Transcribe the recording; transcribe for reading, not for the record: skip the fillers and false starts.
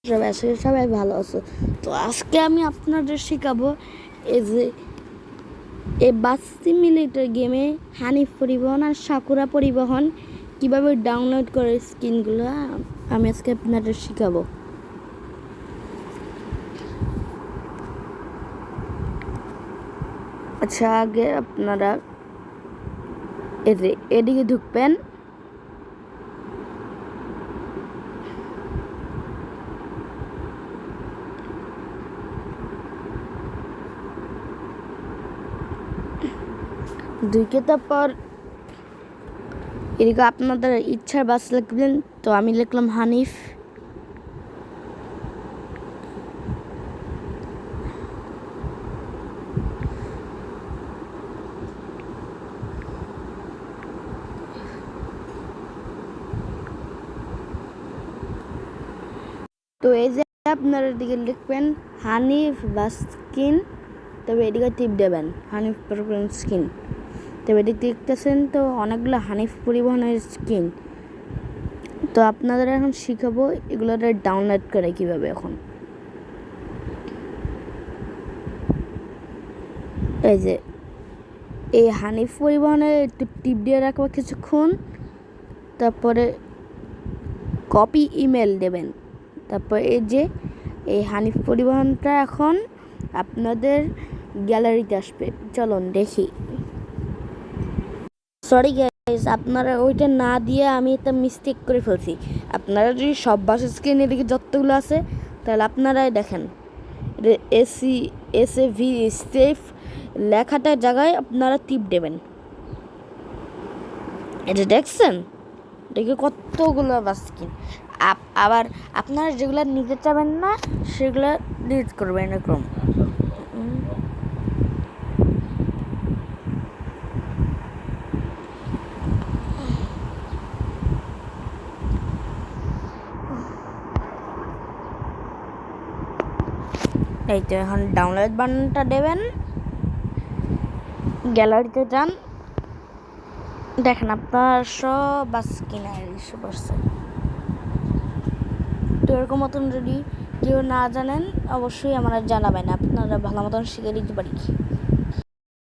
সবাই আশা করি সবাই ভালো আছো। তো আজকে আমি আপনাদের শেখাবো এই যে এই বাস সিমিউলেটর গেমে হানিফ পরিবহন আর সাকুরা পরিবহন কিভাবে ডাউনলোড করে স্কিনগুলো আমি আজকে আপনাদের শেখাবো। আচ্ছা, আগে আপনারা এই যে এদিকে ঢুকবেন, ঢুকে তারপর এদিকে আপনাদের ইচ্ছার বাস লিখবেন। তো আমি লিখলাম হানিফ। তো এই যে আপনারা এদিকে লিখবেন হানিফ বাস স্কিন, তবে এদিকে টিপ দেবেন হানিফ পরিবহন স্কিন। তবে এদিকে দেখতেছেন তো অনেকগুলো হানিফ পরিবহনের স্কিন। তো আপনাদের এখন শিখাবো এগুলো ডাউনলোড করে কীভাবে। এখন এই যে এই হানিফ পরিবহনে একটু টিপ দিয়ে রাখবো কিছুক্ষণ, তারপরে কপি ইমেল দেবেন। তারপর এই যে এই হানিফ পরিবহনটা এখন আপনাদের গ্যালারিতে আসবে। চলুন দেখি। সরি গাইস, আপনারা ওইটা না দিয়ে আমি একটা মিস্টেক করে ফেলছি। আপনারা যদি সব বাস স্ক্রিন এদিকে যতগুলো আছে তাহলে আপনারাই দেখেন এসএভি সেফ লেখাটার জায়গায় আপনারা টিপ দেবেন। এটা দেখছেন, দেখে কতগুলো বাস স্ক্রিন। আবার আপনারা যেগুলো নিতে চাবেন না সেগুলো ডিলিট করবেন এরকম। এই তো এখন ডাউনলোড বাটনটা দেবেন, গ্যালারিতে যান, দেখেন আপনার সব বাস কিনার ইস্যু করছে। তো এরকম মতন যদি কেউ না জানেন অবশ্যই আমরা জানাবেন, আপনারা ভালো মতন শিখে দিতে পারি।